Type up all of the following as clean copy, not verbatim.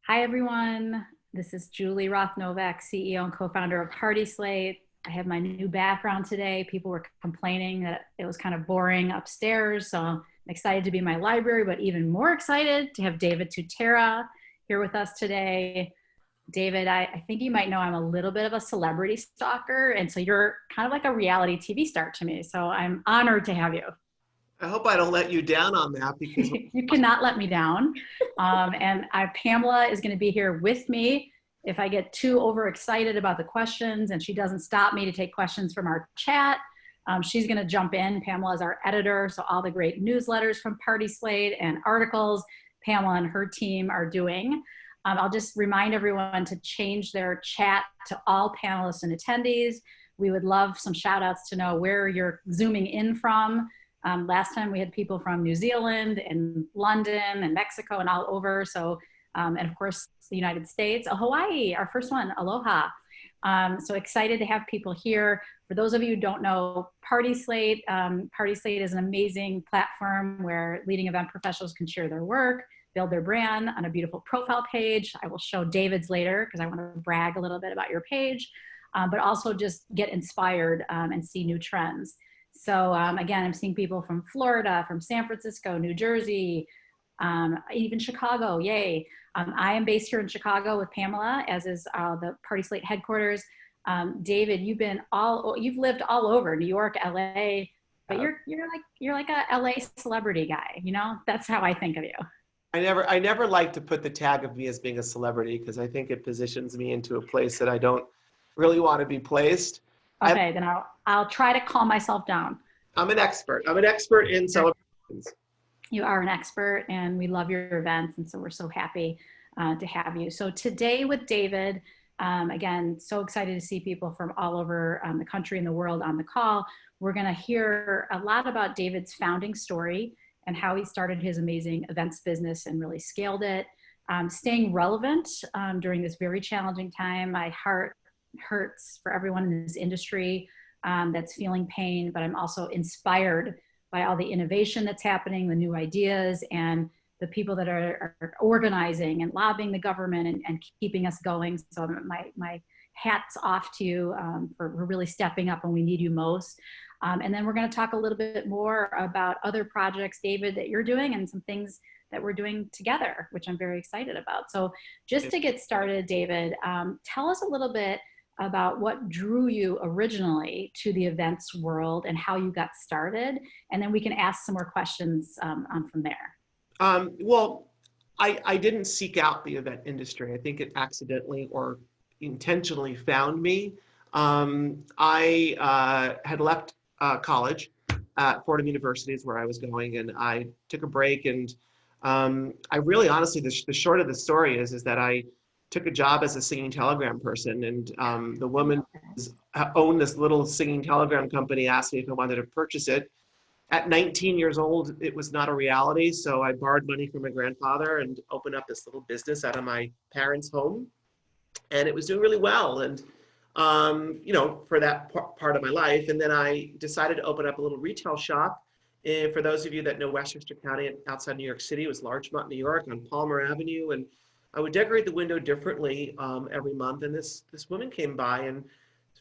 Hi, everyone. This is Julie Roth Novack, CEO and co-founder of PartySlate. I have my new background today. People were complaining that it was kind of boring upstairs, so I'm excited to be in my library, but even more excited to have David Tutera here with us today. David, I think you might know I'm a little bit of a celebrity stalker, and so you're kind of like a reality TV star to me, so I'm honored to have you. I hope I don't let you down on that because You cannot let me down. Pamela is going to be here with me if I get too overexcited about the questions and she doesn't stop me to take questions from our chat. She's going to jump in. Pamela is our editor, so all the great newsletters from PartySlate and articles Pamela and her team are doing. I'll just remind everyone to change their chat to all panelists and attendees. We would love some shout outs to know where you're zooming in from. Last time we had people from New Zealand and London and Mexico and all over. So, and of course, the United States, Hawaii, our first one, aloha. So excited to have people here. For those of you who don't know PartySlate, PartySlate is an amazing platform where leading event professionals can share their work, build their brand on a beautiful profile page. I will show David's later because I want to brag a little bit about your page, but also just get inspired and see new trends. So again, I'm seeing people from Florida, from San Francisco, New Jersey, even Chicago, yay. I am based here in Chicago with Pamela, as is the PartySlate headquarters. David, you've lived all over New York, LA, but you're like a LA celebrity guy, you know? That's how I think of you. I never like to put the tag of me as being a celebrity because I think it positions me into a place that I don't really want to be placed. Okay, then I'll try to calm myself down. I'm an expert. I'm an expert in celebrations. You are an expert and we love your events. And so we're so happy to have you. So today with David, again, so excited to see people from all over the country and the world on the call. We're gonna hear a lot about David's founding story and how he started his amazing events business and really scaled it. Staying relevant during this very challenging time. My heart hurts for everyone in this industry that's feeling pain, but I'm also inspired by all the innovation that's happening, the new ideas, and the people that are organizing and lobbying the government and keeping us going. So my hat's off to you for really stepping up when we need you most. And then we're going to talk a little bit more about other projects, David, that you're doing and some things that we're doing together, which I'm very excited about. So just to get started, David, tell us a little bit about what drew you originally to the events world and how you got started. And then we can ask some more questions from there. Well, I didn't seek out the event industry. I think it accidentally or intentionally found me. I had left college at Fordham University is where I was going, and I took a break. And I really, honestly, the short of the story is that I took a job as a singing telegram person, and the woman who owned this little singing telegram company asked me if I wanted to purchase it. At 19 years old, it was not a reality, so I borrowed money from my grandfather and opened up this little business out of my parents' home, and it was doing really well. And for that part of my life, and then I decided to open up a little retail shop. And for those of you that know Westchester County outside New York City, it was Larchmont, New York, on Palmer Avenue, and I would decorate the window differently every month. And this woman came by and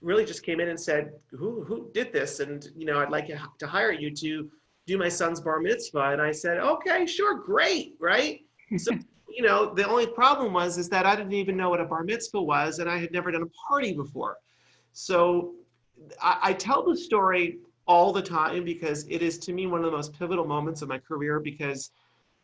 really just came in and said, who did this? And, I'd like to hire you to do my son's bar mitzvah. And I said, okay, sure, great, right? So, the only problem is that I didn't even know what a bar mitzvah was, and I had never done a party before. So I tell the story all the time because it is, to me, one of the most pivotal moments of my career because,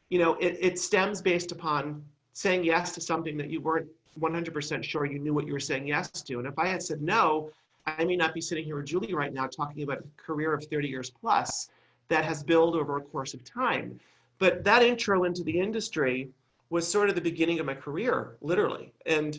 it stems based upon saying yes to something that you weren't 100% sure you knew what you were saying yes to. And if I had said no, I may not be sitting here with Julie right now talking about a career of 30 years plus that has built over a course of time. But that intro into the industry was sort of the beginning of my career, literally. And,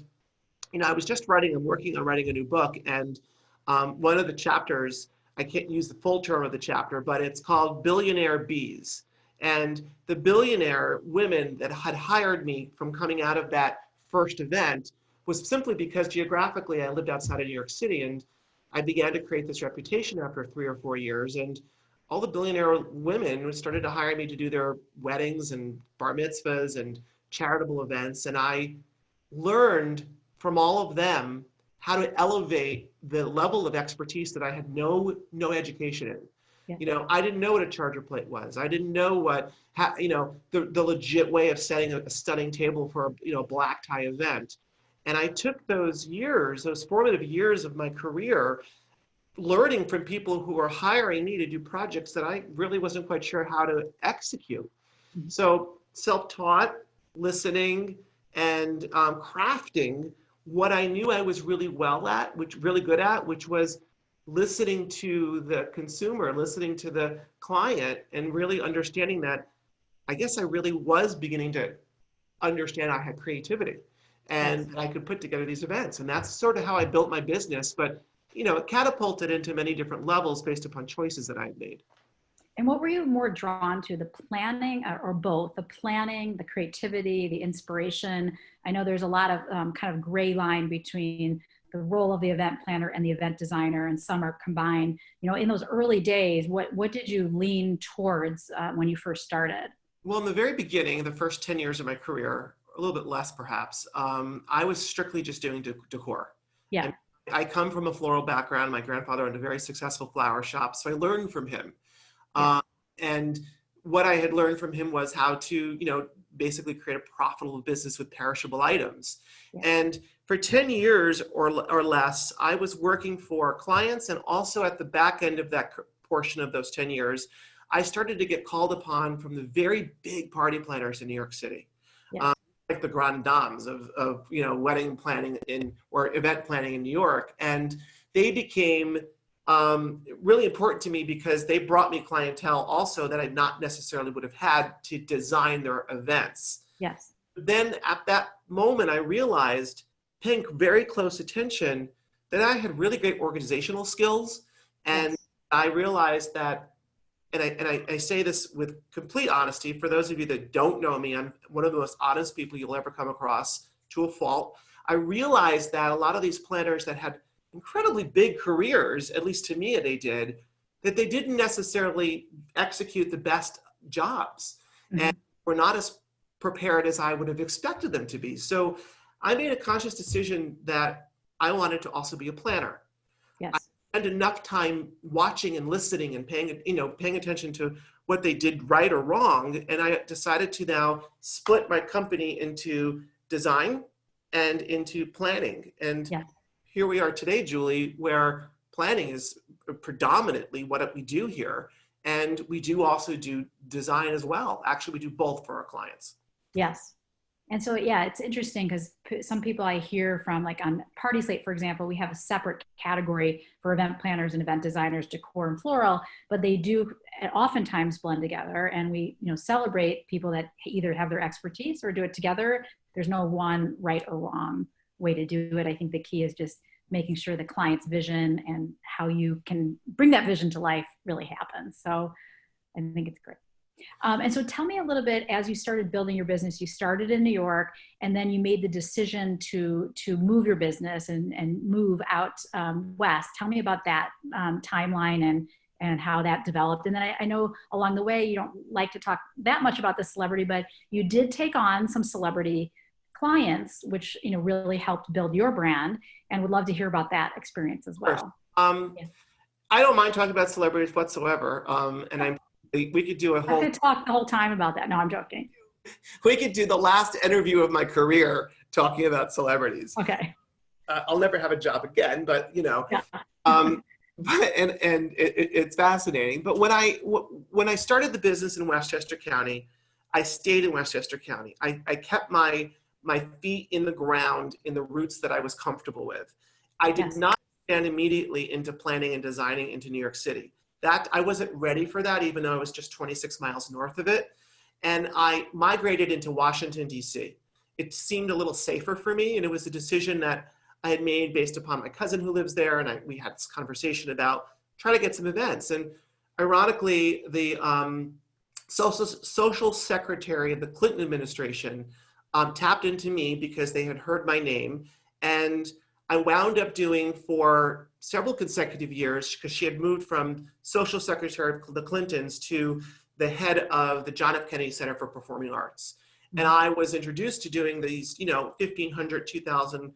I was just working on writing a new book. And one of the chapters, I can't use the full term of the chapter, but it's called Billionaire Bees. And the billionaire women that had hired me from coming out of that first event was simply because geographically I lived outside of New York City, and I began to create this reputation after 3 or 4 years. And all the billionaire women started to hire me to do their weddings and bar mitzvahs and charitable events. And I learned from all of them how to elevate the level of expertise that I had no education in. Yeah. You know, I didn't know what a charger plate was. I didn't know the legit way of setting a stunning table for a black tie event. And I took those years, those formative years of my career, learning from people who were hiring me to do projects that I really wasn't quite sure how to execute. Mhm. So self-taught, listening, and crafting what I knew I was really good at, which was listening to the consumer, listening to the client, and really understanding that I guess I really was beginning to understand I had creativity and Yes. that I could put together these events. And that's sort of how I built my business. But, it catapulted into many different levels based upon choices that I had made. And what were you more drawn to, the planning or both, the planning, the creativity, the inspiration? I know there's a lot of kind of gray line between the role of the event planner and the event designer, and some are combined. In those early days, what did you lean towards when you first started? Well, in the very beginning, the first 10 years of my career, a little bit less perhaps, I was strictly just doing decor. Yeah. And I come from a floral background. My grandfather owned a very successful flower shop, so I learned from him. Yeah. And what I had learned from him was how to, basically create a profitable business with perishable items. Yeah. And for 10 years or less, I was working for clients, and also at the back end of that portion of those 10 years, I started to get called upon from the very big party planners in New York City. Yes. Like the grand dames of wedding planning or event planning in New York. And they became really important to me because they brought me clientele also that I not necessarily would have had to design their events. Yes. Then at that moment, I realized, paying very close attention, that I had really great organizational skills. And Yes. I realized that, and I say this with complete honesty, for those of you that don't know me, I'm one of the most honest people you'll ever come across, to a fault. I realized that a lot of these planners that had incredibly big careers, at least to me they did, that they didn't necessarily execute the best jobs. Mm-hmm. And were not as prepared as I would have expected them to be. So I made a conscious decision that I wanted to also be a planner. Yes. I spent enough time watching and listening and paying attention to what they did right or wrong. And I decided to now split my company into design and into planning. And Yeah. Here we are today, Julie, where planning is predominantly what we do here. And we do also do design as well. Actually, we do both for our clients. Yes. And so, yeah, it's interesting because some people I hear from, like on PartySlate, for example, we have a separate category for event planners and event designers, decor and floral, but they do oftentimes blend together. And we, celebrate people that either have their expertise or do it together. There's no one right or wrong way to do it. I think the key is just making sure the client's vision and how you can bring that vision to life really happens. So I think it's great. And so tell me a little bit, as you started building your business, you started in New York, and then you made the decision to move your business and move out west. Tell me about that timeline and how that developed. And then I know along the way, you don't like to talk that much about the celebrity, but you did take on some celebrity clients, which really helped build your brand, and would love to hear about that experience as well. Yeah. I don't mind talking about celebrities whatsoever, and we could do a whole. I could talk the whole time about that. No, I'm joking. We could do the last interview of my career talking about celebrities. Okay. I'll never have a job again, but Yeah. But it's fascinating. But when I started the business in Westchester County, I stayed in Westchester County. I kept my feet in the ground in the roots that I was comfortable with. I did not stand immediately into planning and designing into New York City. That I wasn't ready for that, even though I was just 26 miles north of it. And I migrated into Washington, D.C. It seemed a little safer for me, and it was a decision that I had made based upon my cousin who lives there, and we had this conversation about trying to get some events. And ironically, the social secretary of the Clinton administration tapped into me because they had heard my name, and I wound up doing for several consecutive years, because she had moved from social secretary of the Clintons to the head of the John F. Kennedy Center for Performing Arts. And I was introduced to doing these, 1,500, 2,000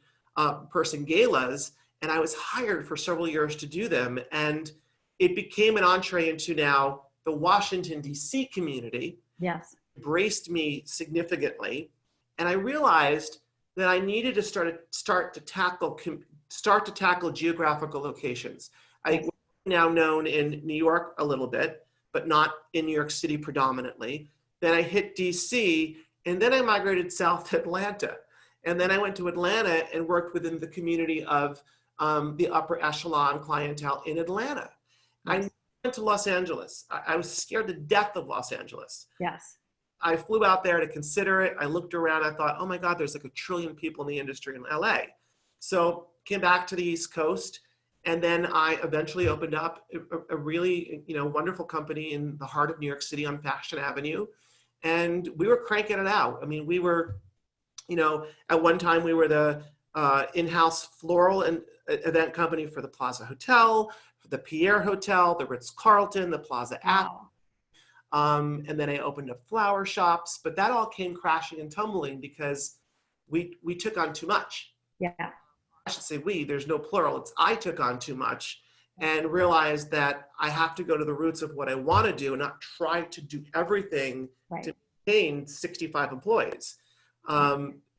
person galas. And I was hired for several years to do them. And it became an entree into now the Washington, D.C. community. Yes. Embraced me significantly. And I realized that I needed to start to tackle geographical locations. I was now known in New York a little bit, but not in New York City predominantly. Then I hit DC, and then I migrated south to Atlanta. And then I went to Atlanta and worked within the community of the upper echelon clientele in Atlanta. Yes. I went to Los Angeles. I was scared to death of Los Angeles. Yes. I flew out there to consider it. I looked around. I thought, oh my God, there's like 1 trillion people in the industry in LA. So came back to the East Coast. And then I eventually opened up a really, wonderful company in the heart of New York City on Fashion Avenue. And we were cranking it out. I mean, we were, at one time we were the in-house floral and event company for the Plaza Hotel, for the Pierre Hotel, the Ritz-Carlton, the Plaza Avenue. And then I opened up flower shops, but that all came crashing and tumbling because we took on too much. Yeah. I should say we, there's no plural. It's I took on too much and realized that I have to go to the roots of what I want to do and not try to do everything to maintain 65 employees.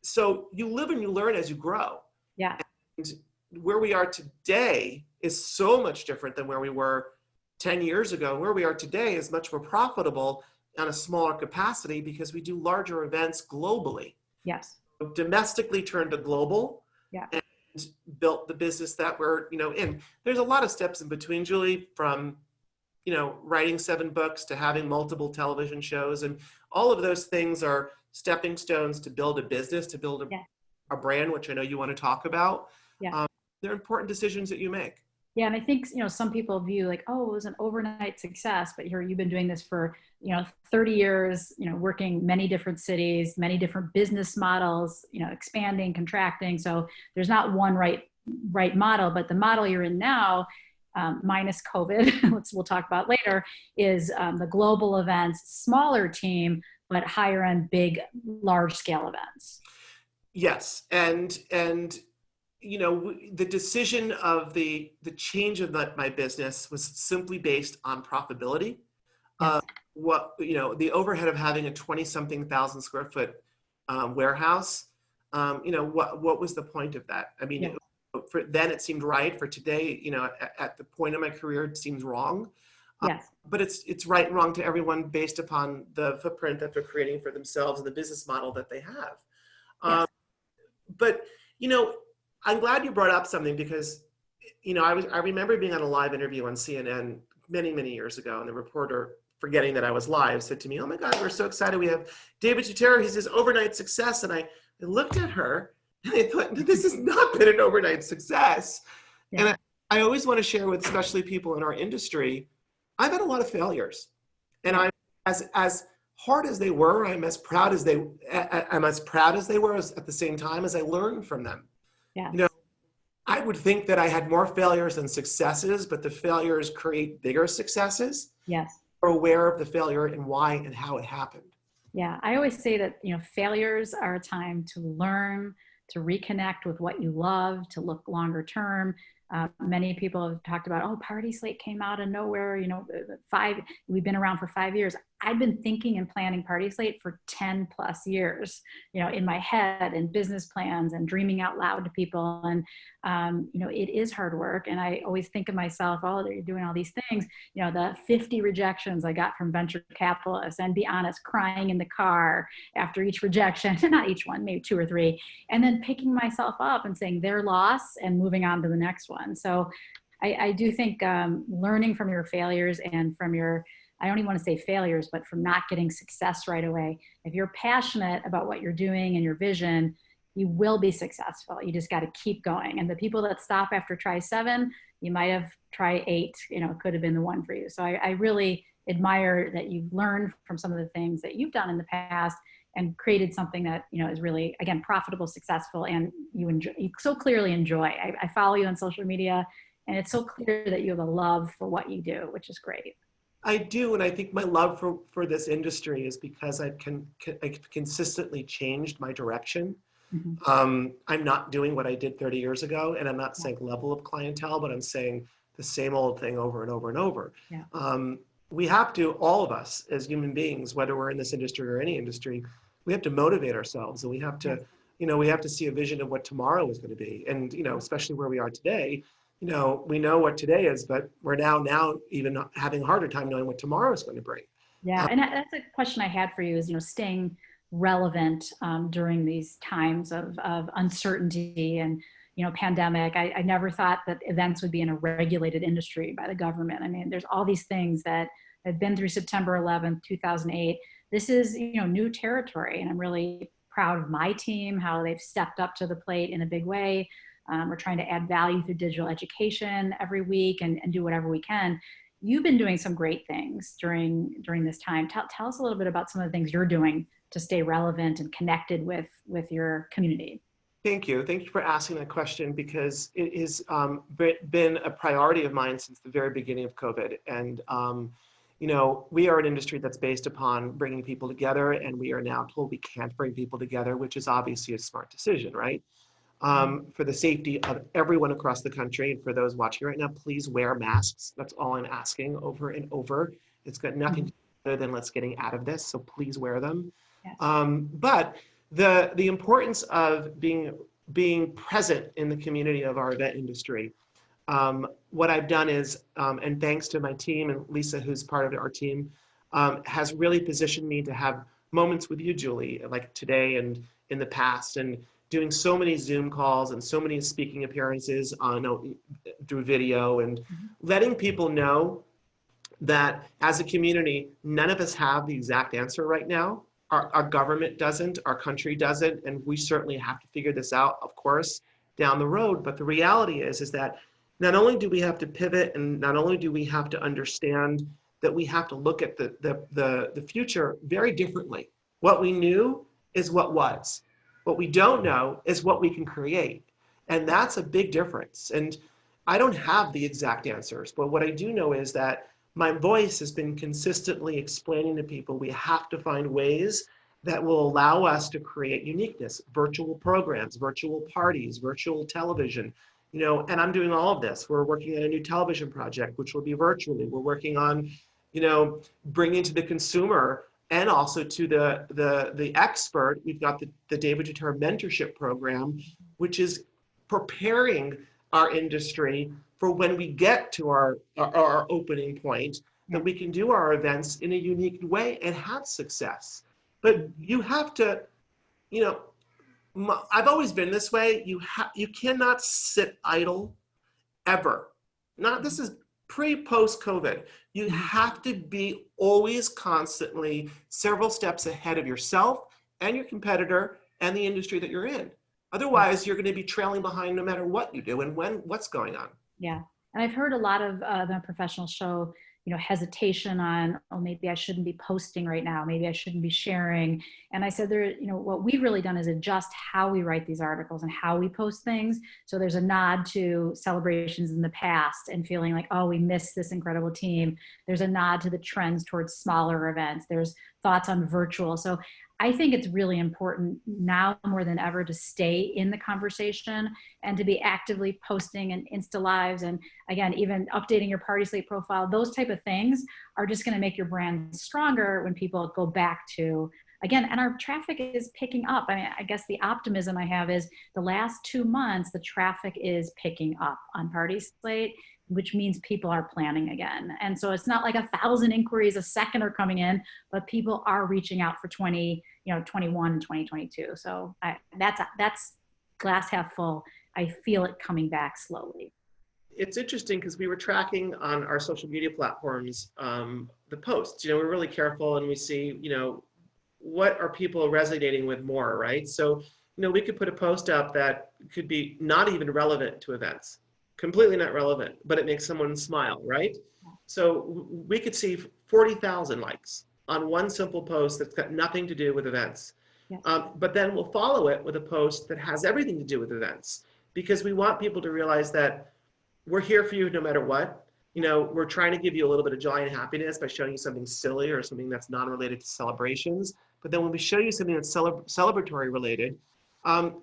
So you live and you learn as you grow. Yeah. And where we are today is so much different than where we were 10 years ago. Where we are today is much more profitable on a smaller capacity because we do larger events globally. Yes. Domestically turned to global. Yeah. And built the business that we're, in. There's a lot of steps in between, Julie, from, writing 7 books to having multiple television shows. And all of those things are stepping stones to build a business, to build a brand, which I know you want to talk about. Yeah. They're important decisions that you make. Yeah. And I think, some people view like, oh, it was an overnight success, but here you've been doing this for, 30 years, working many different cities, many different business models, expanding, contracting. So there's not one right model, but the model you're in now, minus COVID, which we'll talk about later, is the global events, smaller team, but higher end, big, large scale events. Yes. And the decision of the change of my business was simply based on profitability. Yes. The overhead of having a 20-something thousand square foot warehouse, what was the point of that? I mean, for then it seemed right. For today, at the point of my career, it seems wrong. Yes. But it's right and wrong to everyone based upon the footprint that they're creating for themselves and the business model that they have. Yes. But, I'm glad you brought up something because, I remember being on a live interview on CNN many, many years ago, and the reporter, forgetting that I was live, said to me, oh my God, we're so excited. We have David Tutera. He's this overnight success. And I looked at her and I thought, this has not been an overnight success. Yeah. And I always want to share with especially people in our industry, I've had a lot of failures. And I'm as hard as they were, I'm as proud as they were at the same time as I learned from them. Yeah. I would think that I had more failures than successes, but the failures create bigger successes. Yes. Are aware of the failure and why and how it happened. Yeah. I always say that, failures are a time to learn, to reconnect with what you love, to look longer term. Many people have talked about, oh, PartySlate came out of nowhere, we've been around for 5 years. I've been thinking and planning PartySlate for 10 plus years, in my head and business plans and dreaming out loud to people. And, it is hard work. And I always think of myself, oh, they're doing all these things, the 50 rejections I got from venture capitalists, and be honest, crying in the car after each rejection, not each one, maybe 2 or 3, and then picking myself up and saying their loss and moving on to the next one. So I do think learning from your failures and from your, I don't even want to say failures, but from not getting success right away. If you're passionate about what you're doing and your vision, you will be successful. You just got to keep going. And the people that stop after try 7, you might have tried 8, could have been the one for you. So I really admire that you've learned from some of the things that you've done in the past and created something that, is really, again, profitable, successful, and you so clearly enjoy. I follow you on social media, and it's so clear that you have a love for what you do, which is great. I do, and I think my love for this industry is because I've consistently changed my direction. Mhm. I'm not doing what I did 30 years ago, and I'm not Yeah. saying level of clientele, but I'm saying the same old thing over and over and over. Yeah. We have to, all of us as human beings, whether we're in this industry or any industry, we have to motivate ourselves, and we have to, Yes. we have to see a vision of what tomorrow is going to be. And, Yeah. especially where we are today, we know what today is, but we're now even having a harder time knowing what tomorrow is going to bring. Yeah, and that's a question I had for you is, staying relevant during these times of uncertainty and, pandemic. I never thought that events would be in a regulated industry by the government. I mean, there's all these things that have been through September 11th, 2008. This is, new territory, and I'm really proud of my team, how they've stepped up to the plate in a big way. We're trying to add value through digital education every week and do whatever we can. You've been doing some great things during this time. Tell us a little bit about some of the things you're doing to stay relevant and connected with your community. Thank you. Thank you for asking that question, because it has been a priority of mine since the very beginning of COVID. And, we are an industry that's based upon bringing people together, and we are now told we can't bring people together, which is obviously a smart decision, right? For the safety of everyone across the country. And for those watching right now, please wear masks. That's all I'm asking over and over. It's got nothing to do other than let's getting out of this. So please wear them. Yes. But the importance of being present in the community of our event industry. What I've done is, and thanks to my team and Lisa, who's part of our team, has really positioned me to have moments with you, Julie, like today and in the past, and doing so many Zoom calls and so many speaking appearances through video, and letting people know that as a community, none of us have the exact answer right now. Our government doesn't, our country doesn't, and we certainly have to figure this out, of course, down the road. But the reality is that not only do we have to pivot, and not only do we have to understand that we have to look at the future very differently. What we knew is what was. What we don't know is what we can create. And that's a big difference. And I don't have the exact answers, but what I do know is that my voice has been consistently explaining to people we have to find ways that will allow us to create uniqueness, virtual programs, virtual parties, virtual television, and I'm doing all of this. We're working on a new television project, which will be virtually. We're working on, bringing to the consumer and also to the expert. We've got the David Tutera mentorship program, which is preparing our industry for when we get to our opening point, that we can do our events in a unique way and have success. But you have to, I've always been this way. You cannot sit idle ever. This is pre-post COVID. You have to be always constantly several steps ahead of yourself and your competitor and the industry that you're in. Otherwise, you're going to be trailing behind no matter what you do and what's going on. Yeah. And I've heard a lot of the professionals show, hesitation on, oh, maybe I shouldn't be posting right now. Maybe I shouldn't be sharing. And I said, what we've really done is adjust how we write these articles and how we post things. So there's a nod to celebrations in the past and feeling like, oh, we missed this incredible team. There's a nod to the trends towards smaller events. There's thoughts on virtual. So I think it's really important now more than ever to stay in the conversation and to be actively posting and Insta Lives, and again, even updating your PartySlate profile. Those type of things are just going to make your brand stronger when people go back to, again, and our traffic is picking up. I mean, I guess the optimism I have is the last 2 months, the traffic is picking up on PartySlate, which means people are planning again. And so it's not like 1,000 inquiries a second are coming in, but people are reaching out for 21 and 2022. So that's glass half full. I feel it coming back slowly. It's interesting because we were tracking on our social media platforms the posts. We're really careful, and we see, what are people resonating with more, right? So, we could put a post up that could be not even relevant to events, completely not relevant, but it makes someone smile, right? So we could see 40,000 likes on one simple post that's got nothing to do with events. Yeah. But then we'll follow it with a post that has everything to do with events, because we want people to realize that we're here for you no matter what. we're trying to give you a little bit of joy and happiness by showing you something silly or something that's non-related to celebrations. But then when we show you something that's celebratory related,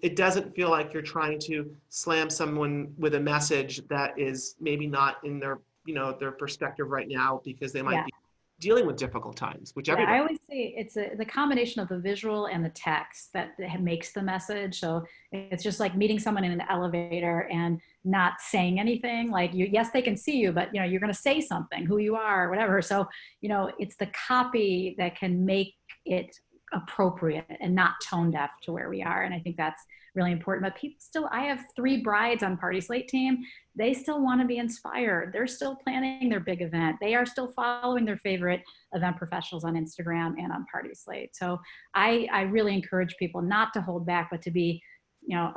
it doesn't feel like you're trying to slam someone with a message that is maybe not in their, their perspective right now, because they might Yeah. be dealing with difficult times, which Yeah, everybody. I always say it's the combination of the visual and the text that makes the message. So it's just like meeting someone in an elevator and not saying anything. Like yes, they can see you, but you're going to say something, who you are, whatever. So it's the copy that can make it appropriate and not tone deaf to where we are. And I think that's really important. But people still, I have 3 brides on PartySlate team. They still want to be inspired. They're still planning their big event. They are still following their favorite event professionals on Instagram and on PartySlate. So I really encourage people not to hold back, but to be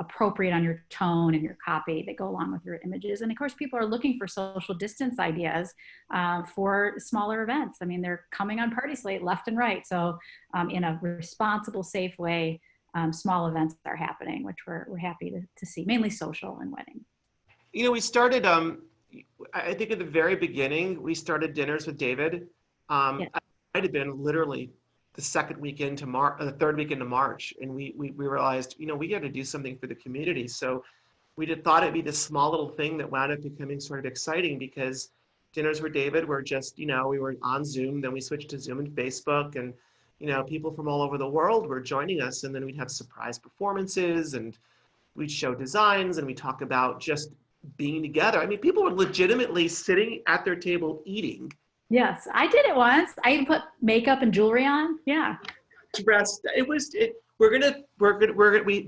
appropriate on your tone and your copy that go along with your images. And of course, people are looking for social distance ideas for smaller events. I mean, they're coming on PartySlate left and right. So in a responsible, safe way, small events are happening, which we're happy to see, mainly social and wedding. We started, I think at the very beginning, we started dinners with David. Yeah. It might have been literally the second weekend to March, the third weekend of March. And we realized, we got to do something for the community. So we thought it'd be this small little thing that wound up becoming sort of exciting, because dinners with David were just, we were on Zoom, then we switched to Zoom and Facebook, and, people from all over the world were joining us. And then we'd have surprise performances, and we'd show designs, and we talk about just being together. I mean, people were legitimately sitting at their table eating. Yes, I did it once. I even put makeup and jewelry on. Yeah. Dressed. We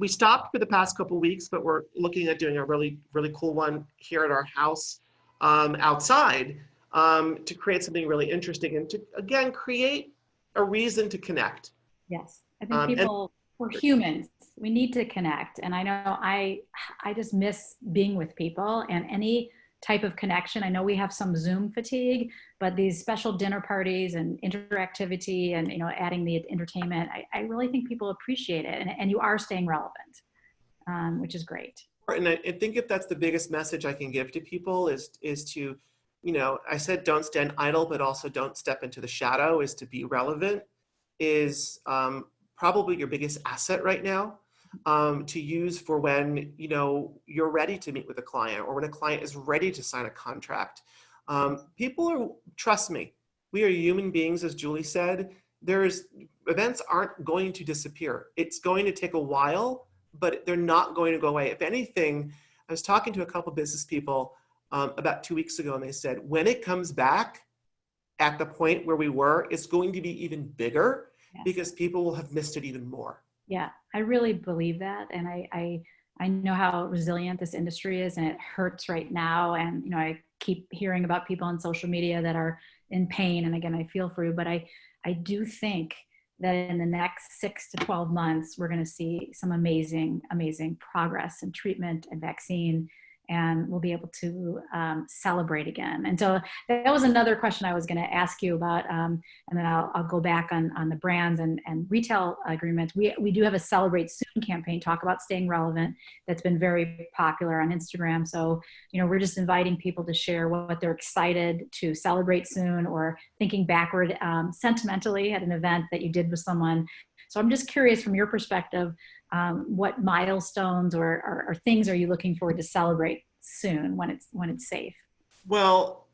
stopped for the past couple of weeks, but we're looking at doing a really, really cool one here at our house outside to create something really interesting and to, again, create a reason to connect. Yes. I think we're humans. We need to connect. And I know I just miss being with people and any type of connection. I know we have some Zoom fatigue, but these special dinner parties and interactivity and, adding the entertainment, I really think people appreciate it. And you are staying relevant, which is great. And I think if that's the biggest message I can give to people is to, I said, don't stand idle, but also don't step into the shadow, is to be relevant, is probably your biggest asset right now. To use for when you're ready to meet with a client, or when a client is ready to sign a contract. Trust me, we are human beings, as Julie said. Events aren't going to disappear. It's going to take a while, but they're not going to go away. If anything, I was talking to a couple business people about 2 weeks ago, and they said, when it comes back at the point where we were, it's going to be even bigger. Yes. Because people will have missed it even more. Yeah, I really believe that. And I know how resilient this industry is, and it hurts right now. And, I keep hearing about people on social media that are in pain. And again, I feel for you, but I do think that in the next 6 to 12 months, we're going to see some amazing, amazing progress in treatment and vaccine, and we'll be able to celebrate again. And so that was another question I was going to ask you about, and then I'll go back on the brands and retail agreements. We do have a Celebrate Soon campaign, talk about staying relevant, that's been very popular on Instagram. So, we're just inviting people to share what they're excited to celebrate soon, or thinking backward sentimentally at an event that you did with someone. So I'm just curious, from your perspective, what milestones or things are you looking forward to celebrate soon when it's safe? Well,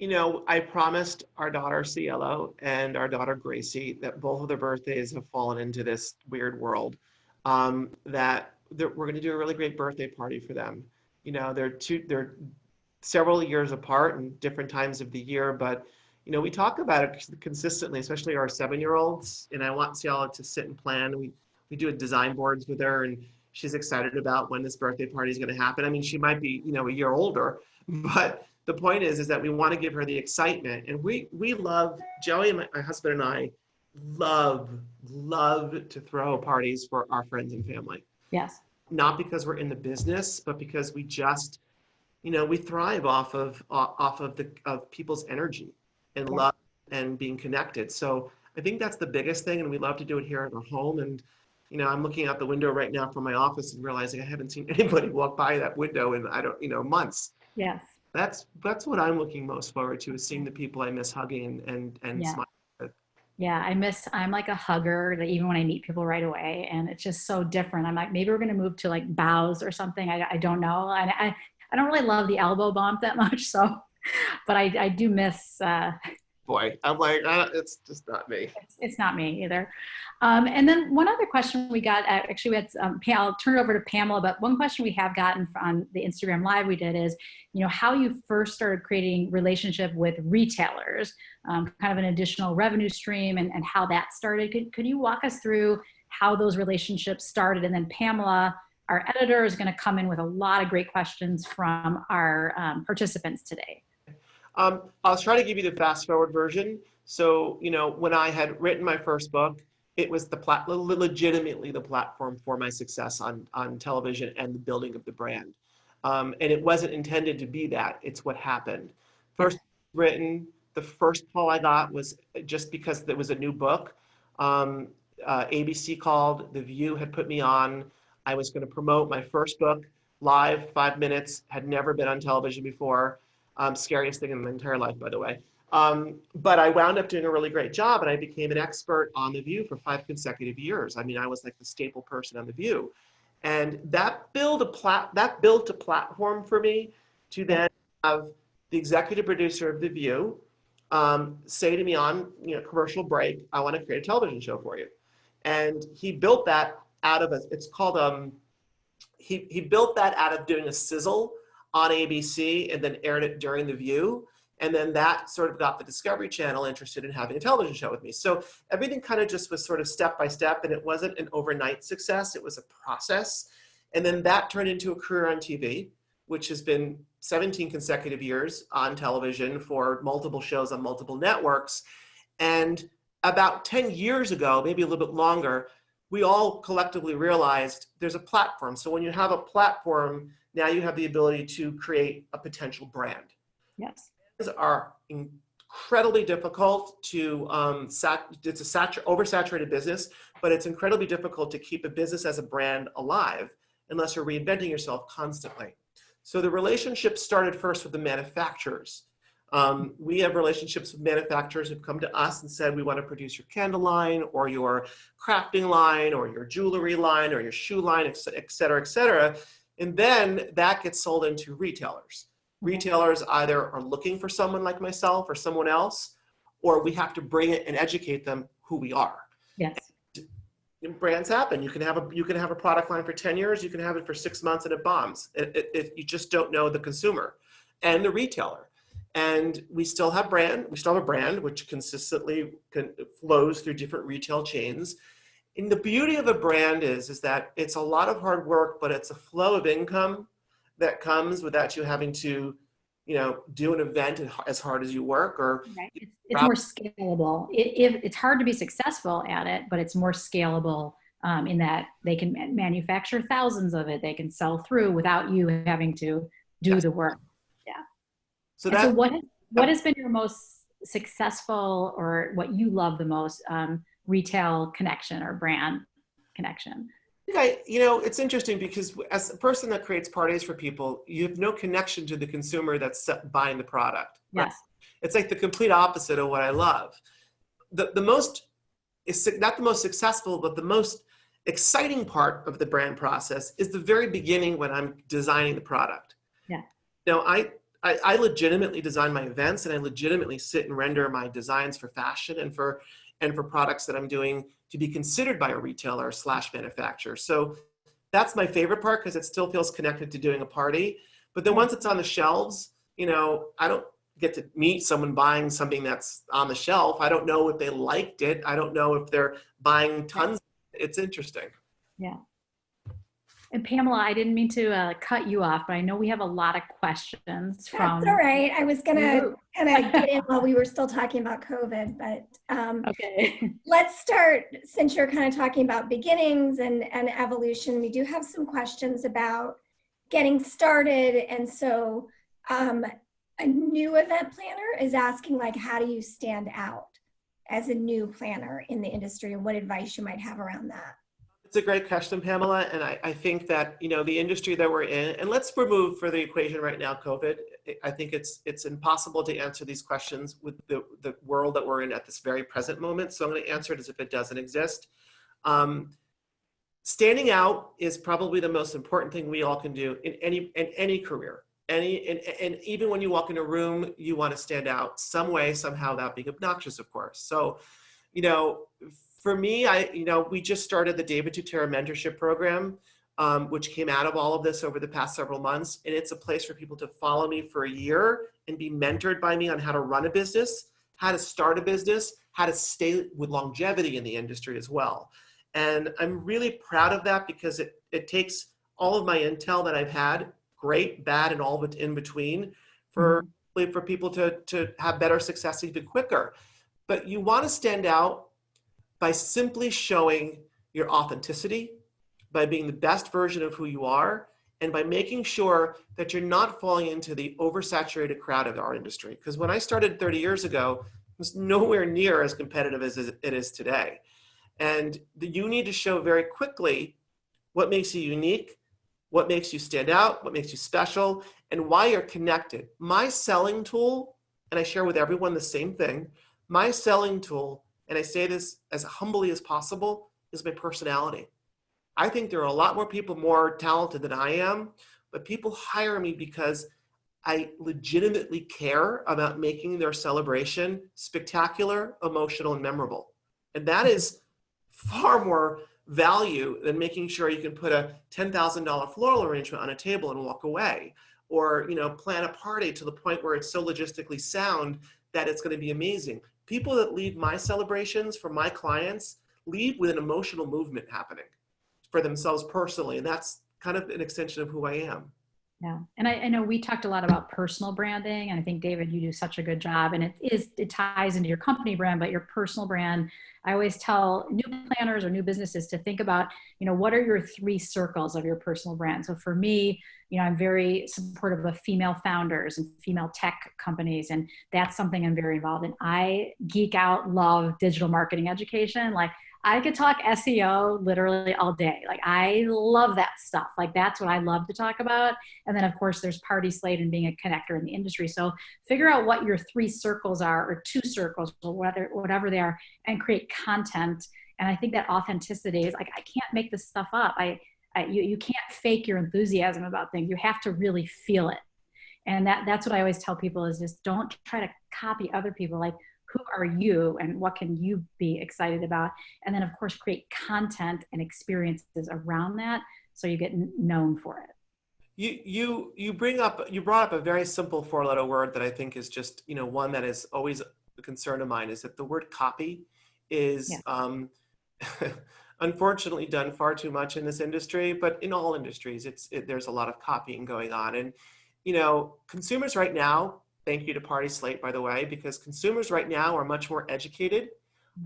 I promised our daughter Cielo and our daughter Gracie that both of their birthdays have fallen into this weird world, that we're going to do a really great birthday party for them. They're several years apart and different times of the year, but we talk about it consistently, especially our 7-year-olds. And I want Cielo to sit and plan. We do design boards with her, and she's excited about when this birthday party is going to happen. I mean, she might be, a year older, but the point is that we want to give her the excitement. And we love, Joey and my husband and I love to throw parties for our friends and family. Yes. Not because we're in the business, but because we just, we thrive off of people's energy and love and being connected. So I think that's the biggest thing. And we love to do it here at our home. And, I'm looking out the window right now from my office and realizing I haven't seen anybody walk by that window in, months. Yes. That's what I'm looking most forward to, is seeing the people I miss hugging and Yeah. smiling with. Yeah, I'm like a hugger that even when I meet people right away, and it's just so different. I'm like, maybe we're going to move to like bows or something. I don't know. And I don't really love the elbow bump that much. So, but I do miss, Boy, I'm like, it's just not me. it's not me either. And then one other question we got, actually, we had, I'll turn it over to Pamela, but one question we have gotten on the Instagram live we did is, how you first started creating relationship with retailers, kind of an additional revenue stream, and how that started. Could you walk us through how those relationships started? And then Pamela, our editor, is going to come in with a lot of great questions from our participants today. I'll try to give you the fast forward version. So, when I had written my first book, it was legitimately the platform for my success on television and the building of the brand. And it wasn't intended to be that. It's what happened. First written, the first call I got was just because there was a new book. ABC called, The View had put me on. I was going to promote my first book live, 5 minutes, had never been on television before. Scariest thing in my entire life, by the way. But I wound up doing a really great job, and I became an expert on The View for 5 consecutive years. I mean, I was like the staple person on The View. And that built a platform for me to then have the executive producer of The View say to me on commercial break, I want to create a television show for you. And he built that out of it's called he built that out of doing a sizzle on ABC and then aired it during The View. And then that sort of got the Discovery Channel interested in having a television show with me. So everything kind of just was sort of step by step, and it wasn't an overnight success. It was a process. And then that turned into a career on TV, which has been 17 consecutive years on television for multiple shows on multiple networks. And about 10 years ago, maybe a little bit longer, we all collectively realized there's a platform. So when you have a platform, now you have the ability to create a potential brand. Yes. Brands are incredibly difficult to, it's a oversaturated business, but it's incredibly difficult to keep a business as a brand alive unless you're reinventing yourself constantly. So the relationship started first with the manufacturers. We have relationships with manufacturers who've come to us and said, we want to produce your candle line or your crafting line or your jewelry line or your shoe line, et cetera, et cetera. And then that gets sold into retailers. Retailers either are looking for someone like myself or someone else, or we have to bring it and educate them who we are. Yes. And brands happen. You can have a product line for 10 years. You can have it for 6 months and it bombs. You just don't know the consumer and the retailer. And we still have a brand which consistently flows through different retail chains. And the beauty of a brand is that it's a lot of hard work, but it's a flow of income that comes without you having to, do an event as hard as you work. Or right. It's more scalable. It's hard to be successful at it, but it's more scalable in that they can manufacture thousands of it. They can sell through without you having to do the work. Yeah. So what has been your most successful, or what you love the most, retail connection or brand connection? It's interesting because as a person that creates parties for people, you have no connection to the consumer that's buying the product. Right? Yes. It's like the complete opposite of what I love. Not the most successful, but the most exciting part of the brand process is the very beginning when I'm designing the product. Yeah. I legitimately design my events, and I legitimately sit and render my designs for fashion and for products that I'm doing to be considered by a retailer / manufacturer. So that's my favorite part because it still feels connected to doing a party. But then once it's on the shelves, I don't get to meet someone buying something that's on the shelf. I don't know if they liked it. I don't know if they're buying tons. It's interesting. Yeah. And Pamela, I didn't mean to cut you off, but I know we have a lot of questions from. That's all right. I was gonna kind of get in while we were still talking about COVID, but okay. Let's start, since you're kind of talking about beginnings and evolution. We do have some questions about getting started, and so a new event planner is asking, like, how do you stand out as a new planner in the industry, and what advice you might have around that? It's a great question, Pamela. And I think that, the industry that we're in, and let's remove for the equation right now, COVID. I think it's impossible to answer these questions with the world that we're in at this very present moment. So I'm going to answer it as if it doesn't exist. Standing out is probably the most important thing we all can do in any career. And even when you walk in a room, you want to stand out some way, somehow, without being obnoxious, of course. So, for me, we just started the David Tutera mentorship program, which came out of all of this over the past several months. And it's a place for people to follow me for a year and be mentored by me on how to run a business, how to start a business, how to stay with longevity in the industry as well. And I'm really proud of that because it takes all of my intel that I've had, great, bad, and all in between, for people to have better success even quicker. But you want to stand out by simply showing your authenticity, by being the best version of who you are, and by making sure that you're not falling into the oversaturated crowd of our industry. Because when I started 30 years ago, it was nowhere near as competitive as it is today. And you need to show very quickly what makes you unique, what makes you stand out, what makes you special, and why you're connected. My selling tool, and I share with everyone the same thing, my selling tool, and I say this as humbly as possible, is my personality. I think there are a lot more people more talented than I am, but people hire me because I legitimately care about making their celebration spectacular, emotional, and memorable. And that is far more value than making sure you can put a $10,000 floral arrangement on a table and walk away, or plan a party to the point where it's so logistically sound that it's going to be amazing. People that leave my celebrations for my clients leave with an emotional movement happening for themselves personally. And that's kind of an extension of who I am. Yeah. And I know we talked a lot about personal branding, and I think, David, you do such a good job, and it ties into your company brand, but your personal brand. I always tell new planners or new businesses to think about, what are your 3 circles of your personal brand? So for me, I'm very supportive of female founders and female tech companies, and that's something I'm very involved in. I geek out, love digital marketing education. Like, I could talk SEO literally all day. Like, I love that stuff. Like, that's what I love to talk about. And then, of course, there's PartySlate and being a connector in the industry. So figure out what your 3 circles are, or 2 circles, or whatever they are, and create content. And I think that authenticity is like, I can't make this stuff up. You can't fake your enthusiasm about things. You have to really feel it. And that's what I always tell people, is just don't try to copy other people. Like, who are you and what can you be excited about? And then, of course, create content and experiences around that so you get known for it. You brought up a very simple 4-letter word that I think is just, one that is always a concern of mine, is that the word copy is unfortunately done far too much in this industry, but in all industries, there's a lot of copying going on. And, consumers right now, thank you to PartySlate, by the way, because consumers right now are much more educated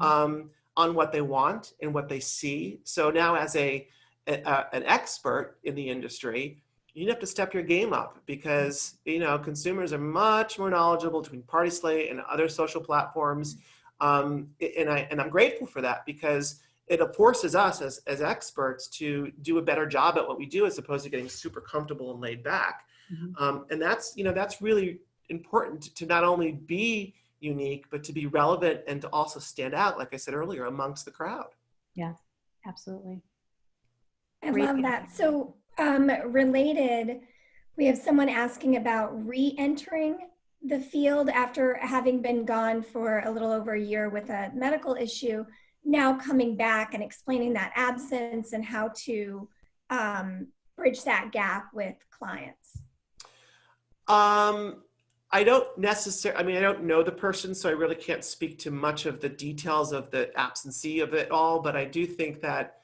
on what they want and what they see. So now, as an expert in the industry, you have to step your game up, because consumers are much more knowledgeable between PartySlate and other social platforms, and I'm grateful for that, because it forces us as experts to do a better job at what we do, as opposed to getting super comfortable and laid back. And that's really important, to not only be unique, but to be relevant and to also stand out, like I said earlier, amongst the crowd. Yeah, absolutely. I love that. So related, we have someone asking about re-entering the field after having been gone for a little over a year with a medical issue, now coming back and explaining that absence and how to bridge that gap with clients. I don't know the person, so I really can't speak to much of the details of the absentee of it all, but I do think that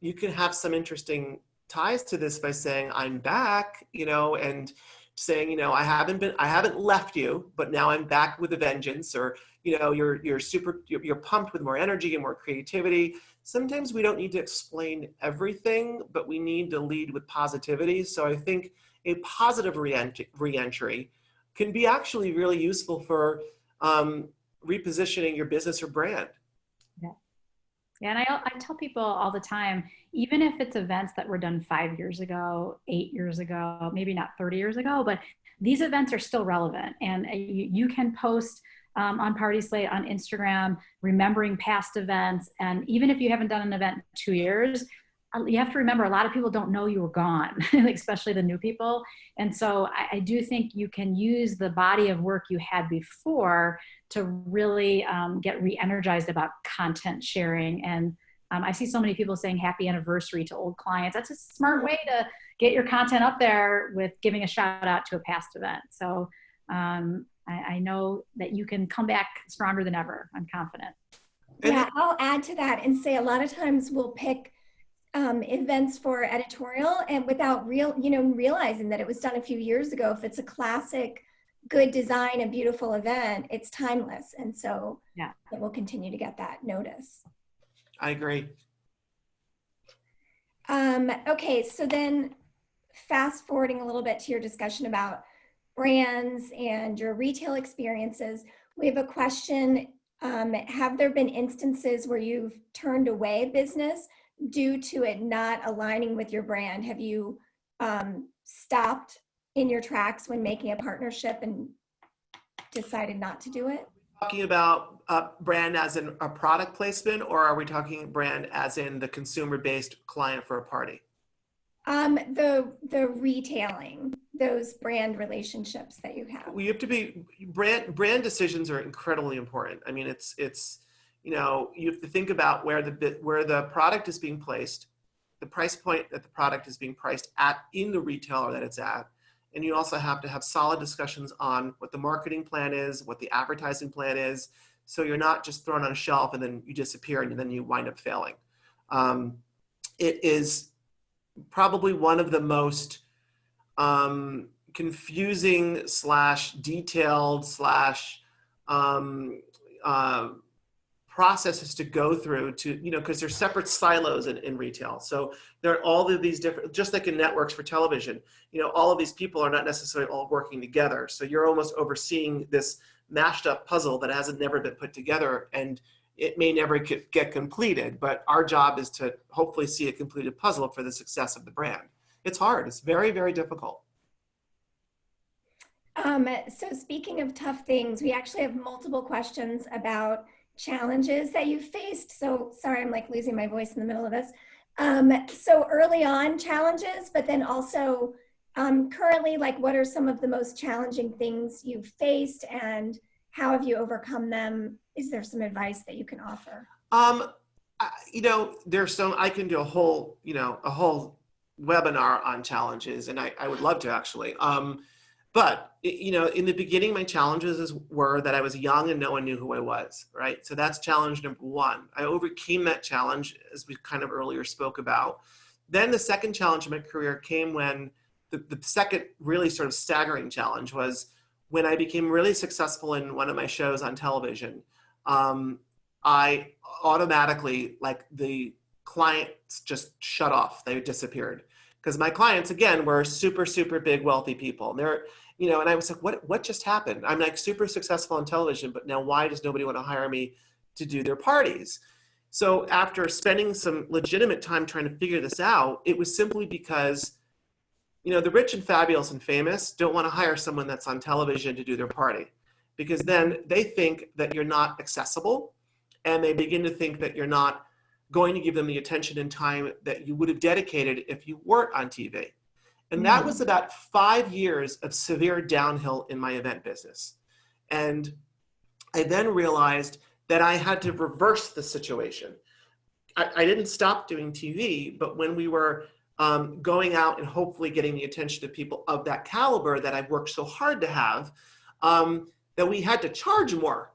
you can have some interesting ties to this by saying, I'm back, and saying, I haven't left you, but now I'm back with a vengeance, or, you're pumped with more energy and more creativity. Sometimes we don't need to explain everything, but we need to lead with positivity. So I think a positive re-entry can be actually really useful for repositioning your business or brand. Yeah, Yeah, and I tell people all the time, even if it's events that were done 5 years ago, 8 years ago, maybe not 30 years ago, but these events are still relevant. And you can post on PartySlate on Instagram, remembering past events. And even if you haven't done an event in 2 years, you have to remember a lot of people don't know you were gone, especially the new people. And so I do think you can use the body of work you had before to really get re-energized about content sharing. And I see so many people saying happy anniversary to old clients. That's a smart way to get your content up there with giving a shout out to a past event. So I know that you can come back stronger than ever. I'm confident. Yeah, I'll add to that and say a lot of times we'll pick events for editorial and without realizing that it was done a few years ago. If it's a classic, good design, a beautiful event, it's timeless. And so yeah, it will continue to get that notice. I agree. Okay, so then fast forwarding a little bit to your discussion about brands and your retail experiences, we have a question. Have there been instances where you've turned away business due to it not aligning with your brand? Have you stopped in your tracks when making a partnership and decided not to do it? Talking about brand as in a product placement, or are we talking brand as in the consumer-based client for a party? The retailing, those brand relationships that you have. We have to be brand decisions are incredibly important. I mean, it's you have to think about where the product is being placed, the price point that the product is being priced at in the retailer that it's at. And you also have to have solid discussions on what the marketing plan is, what the advertising plan is. So you're not just thrown on a shelf and then you disappear and then you wind up failing. It is probably one of the most confusing / detailed / processes to go through to, because there's separate silos in retail. So there are all of these different, just like in networks for television, all of these people are not necessarily all working together. So you're almost overseeing this mashed up puzzle that hasn't never been put together, and it may never get completed, but our job is to hopefully see a completed puzzle for the success of the brand. It's hard. It's very, very difficult. So speaking of tough things, we actually have multiple questions about challenges that you faced. So sorry, I'm like losing my voice in the middle of this. So early on challenges, but then also currently, like what are some of the most challenging things you've faced and how have you overcome them? Is there some advice that you can offer? There's some, I can do a whole webinar on challenges, and I would love to actually. But in the beginning, my challenges were that I was young and no one knew who I was, right? So that's challenge number one. I overcame that challenge, as we kind of earlier spoke about. Then the second challenge in my career came when the second really sort of staggering challenge was when I became really successful in one of my shows on television. I automatically, like, the clients just shut off. They disappeared. Because my clients, again, were super, super big, wealthy people. And they're, and I was like, what just happened? I'm like super successful on television, but now why does nobody want to hire me to do their parties? So after spending some legitimate time trying to figure this out, it was simply because, the rich and fabulous and famous don't want to hire someone that's on television to do their party, because then they think that you're not accessible, and they begin to think that you're not going to give them the attention and time that you would have dedicated if you weren't on TV. And that was about 5 years of severe downhill in my event business. And I then realized that I had to reverse the situation. I didn't stop doing TV, but when we were going out and hopefully getting the attention of people of that caliber that I've worked so hard to have, that we had to charge more.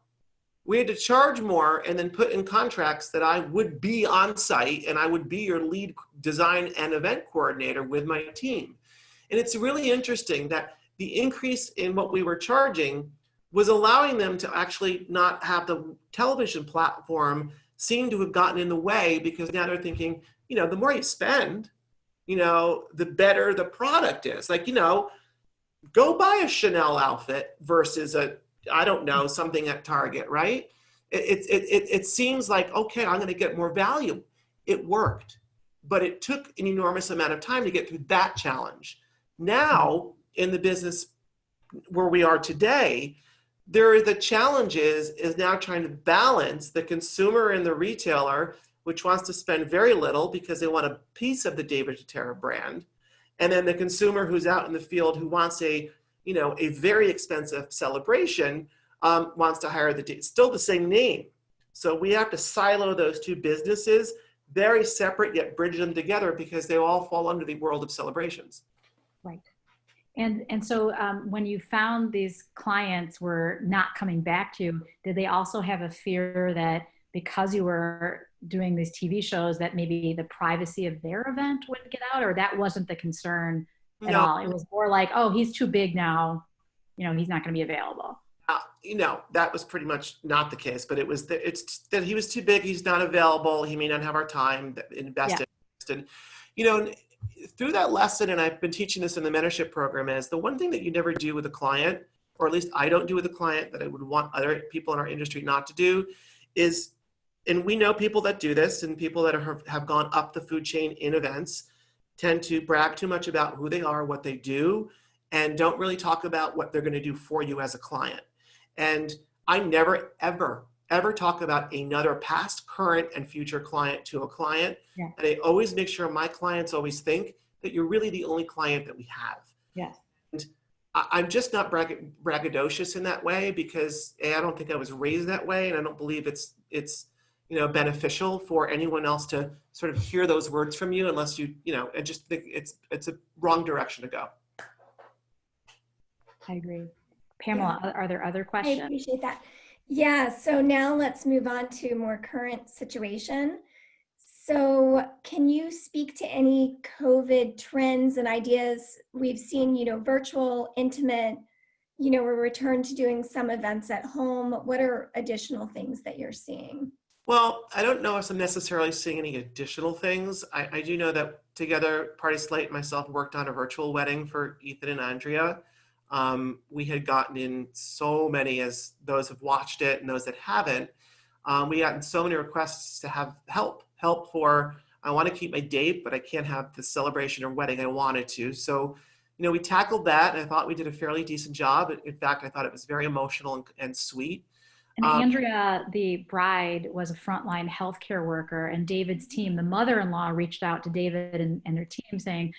We had to charge more and then put in contracts that I would be on site and I would be your lead design and event coordinator with my team. And it's really interesting that the increase in what we were charging was allowing them to actually not have the television platform seem to have gotten in the way, because now they're thinking, the more you spend, the better the product is. Like, go buy a Chanel outfit versus something at Target, right? It seems like, okay, I'm going to get more value. It worked, but it took an enormous amount of time to get through that challenge. Now, in the business where we are today, the challenge is now trying to balance the consumer and the retailer, which wants to spend very little because they want a piece of the David Tutera brand, and then the consumer who's out in the field who wants a very expensive celebration, wants to hire still the same name. So we have to silo those two businesses, very separate yet bridge them together because they all fall under the world of celebrations. Right. And so when you found these clients were not coming back to you, did they also have a fear that because you were doing these TV shows that maybe the privacy of their event would get out, or that wasn't the concern at all? It was more like, oh, he's too big now, he's not going to be available. That was pretty much not the case, but it's that he was too big. He's not available. He may not have our time invested. Yeah. And, through that lesson, and I've been teaching this in the mentorship program, is the one thing that you never do with a client, or at least I don't do with a client that I would want other people in our industry not to do, is, and we know people that do this, and people that have gone up the food chain in events tend to brag too much about who they are, what they do, and don't really talk about what they're going to do for you as a client. And I never, ever talk about another past, current, and future client to a client. Yeah. And I always make sure my clients always think that you're really the only client that we have. Yes. And I'm just not braggadocious in that way because I don't think I was raised that way, and I don't believe it's beneficial for anyone else to sort of hear those words from you unless I just think it's a wrong direction to go. I agree. Pamela, are there other questions? I appreciate that. Yeah, so now let's move on to more current situation. So can you speak to any COVID trends and ideas? We've seen, virtual, intimate, we're returned to doing some events at home. What are additional things that you're seeing? Well, I don't know if I'm necessarily seeing any additional things. I do know that together, PartySlate and myself worked on a virtual wedding for Ethan and Andrea. We had gotten in so many, as those have watched it and those that haven't, we gotten so many requests to have help for, I want to keep my date, but I can't have the celebration or wedding I wanted to. So, we tackled that, and I thought we did a fairly decent job. In fact, I thought it was very emotional and sweet. And Andrea, the bride, was a frontline healthcare worker, and David's team, the mother-in-law, reached out to David and their team saying,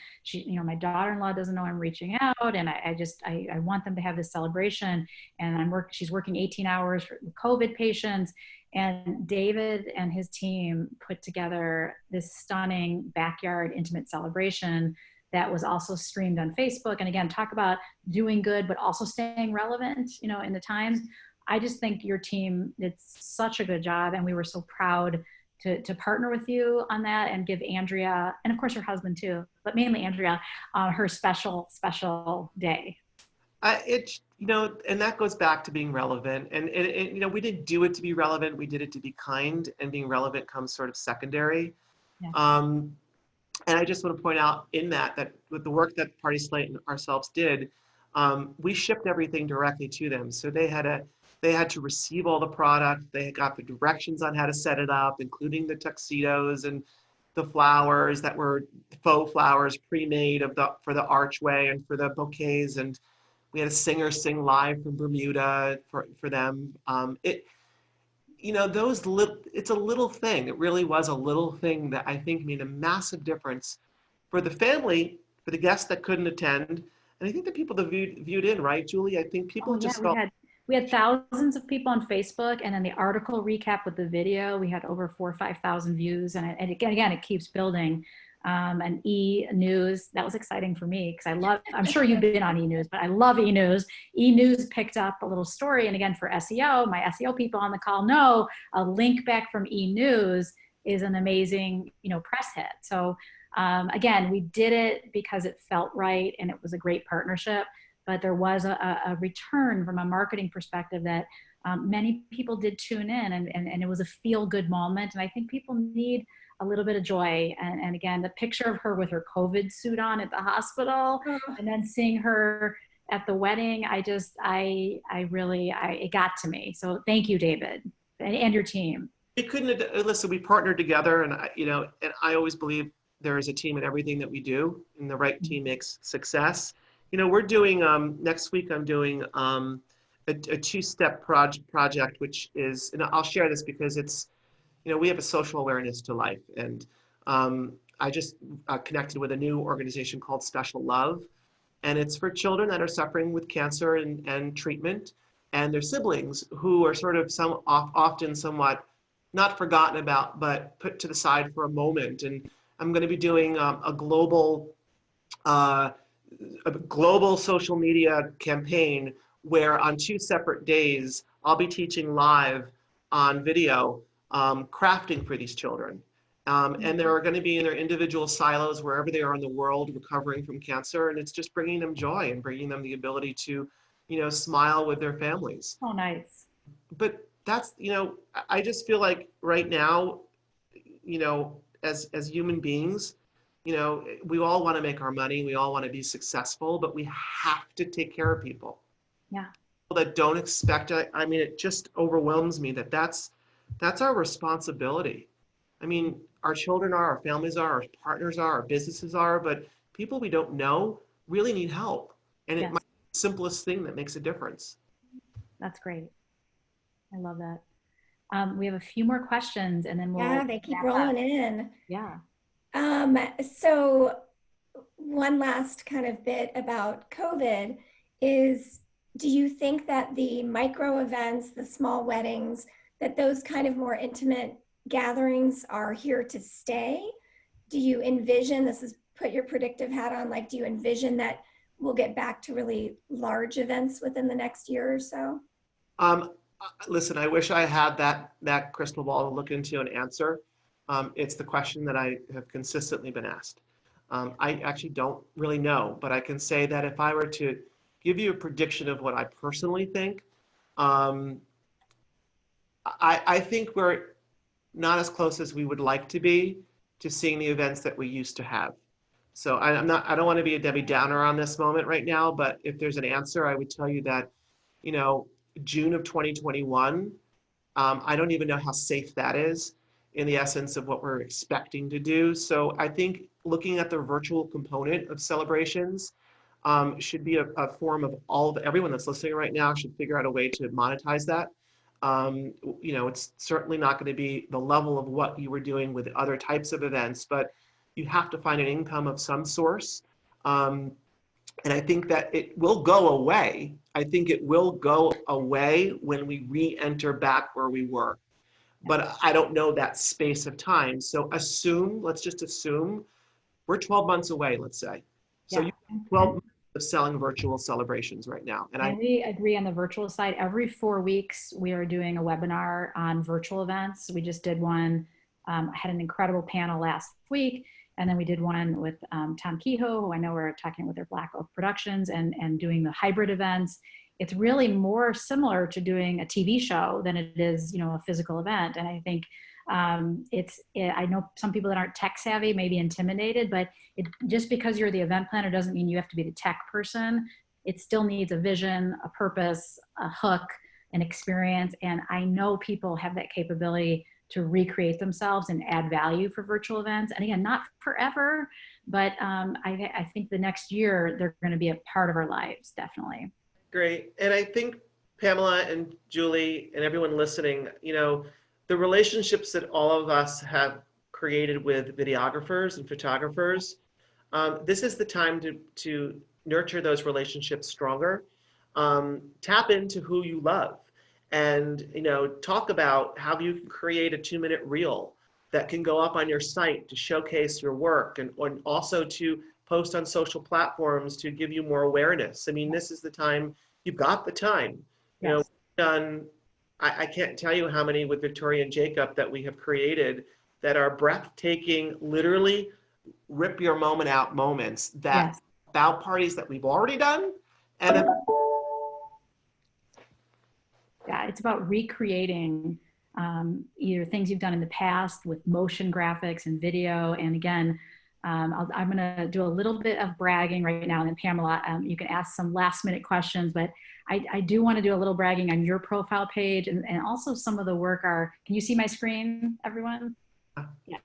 my daughter-in-law doesn't know I'm reaching out, and I want them to have this celebration. And she's working 18 hours for COVID patients. And David and his team put together this stunning backyard intimate celebration that was also streamed on Facebook. And again, talk about doing good, but also staying relevant, in the times. I just think your team did such a good job, and we were so proud to partner with you on that and give Andrea, and of course your husband too, but mainly Andrea, her special day. And that goes back to being relevant. And we didn't do it to be relevant. We did it to be kind, and being relevant comes sort of secondary. Yeah. And I just want to point out in that with the work that PartySlate and ourselves did, we shipped everything directly to them. So they had to receive all the product. They got the directions on how to set it up, including the tuxedos and the flowers that were faux flowers pre-made for the archway and for the bouquets. And we had a singer sing live from Bermuda for them. It's a little thing. It really was a little thing that I think made a massive difference for the family, for the guests that couldn't attend. And I think the people that viewed in, right, Julie? I think people just felt... We had thousands of people on Facebook, and then the article recap with the video, we had over 4,000 or 5,000 views. And again, it keeps building. And E-News, that was exciting for me because I'm sure you've been on E-News, but I love E-News. E-News picked up a little story. And again, for SEO, my SEO people on the call know a link back from E-News is an amazing, press hit. So again, we did it because it felt right and it was a great partnership. But there was a return from a marketing perspective that many people did tune in, and it was a feel-good moment. And I think people need a little bit of joy. And again, the picture of her with her COVID suit on at the hospital, and then seeing her at the wedding, it got to me. So thank you, David. and your team. We couldn't listen. We partnered together, and and I always believe there is a team in everything that we do, and the right team makes success. We're doing next week. I'm doing a two-step project, which is, and I'll share this because it's, we have a social awareness to life, and I just connected with a new organization called Special Love, and it's for children that are suffering with cancer and treatment, and their siblings who are sort of often somewhat not forgotten about, but put to the side for a moment. And I'm going to be doing a global social media campaign where on 2 separate days, I'll be teaching live on video crafting for these children. And they're going to be in their individual silos wherever they are in the world recovering from cancer. And it's just bringing them joy and bringing them the ability to, smile with their families. Oh, nice. But that's, I just feel like right now, as human beings, we all want to make our money. We all want to be successful, but we have to take care of people. Yeah. People that don't expect it. I mean, it just overwhelms me that's our responsibility. I mean, our children are, our families are, our partners are, our businesses are, but people we don't know really need help. And Yes. it might be the simplest thing that makes a difference. That's great. I love that. We have a few more questions and then we'll. Yeah, they keep rolling in. Yeah. So one last kind of bit about COVID is, do you think that the micro events, the small weddings, that those kind of more intimate gatherings are here to stay? Do you envision, this is put your predictive hat on, like, do you envision that we'll get back to really large events within the next year or so? Listen, I wish I had that crystal ball to look into and answer. It's the question that I have consistently been asked. I actually don't really know, but I can say that if I were to give you a prediction of what I personally think, I think we're not as close as we would like to be to seeing the events that we used to have. So I don't want to be a Debbie Downer on this moment right now, but if there's an answer, I would tell you that, June of 2021, I don't even know how safe that is in the essence of what we're expecting to do. So I think looking at the virtual component of celebrations should be a form of everyone that's listening right now should figure out a way to monetize that. It's certainly not going to be the level of what you were doing with other types of events, but you have to find an income of some source. And I think that it will go away. I think it will go away when we re-enter back where we were. But I don't know that space of time. So let's just assume we're 12 months away, let's say. So you have 12 months of selling virtual celebrations right now. And we agree on the virtual side. Every 4 weeks, we are doing a webinar on virtual events. We just did one, had an incredible panel last week. And then we did one with Tom Kehoe, who I know we're talking with their Black Oak Productions and doing the hybrid events. It's really more similar to doing a TV show than it is, a physical event. And I think I know some people that aren't tech savvy may be intimidated, but just because you're the event planner doesn't mean you have to be the tech person. It still needs a vision, a purpose, a hook, an experience. And I know people have that capability to recreate themselves and add value for virtual events. And again, not forever, but I think the next year, they're going to be a part of our lives, definitely. Great. And I think Pamela and Julie and everyone listening, the relationships that all of us have created with videographers and photographers, this is the time to nurture those relationships stronger. Tap into who you love. And talk about how you can create a 2-minute reel that can go up on your site to showcase your work and also to post on social platforms to give you more awareness. I mean, this is the time, you've got the time. Yes. We've done, I can't tell you how many with Victoria and Jacob that we have created that are breathtaking, literally rip your moment out moments that about parties that we've already done. And then it's about recreating either things you've done in the past with motion graphics and video. And again, I'm going to do a little bit of bragging right now, and then Pamela, you can ask some last minute questions, but I do want to do a little bragging on your profile page, and also some of the work can you see my screen, everyone? Yes.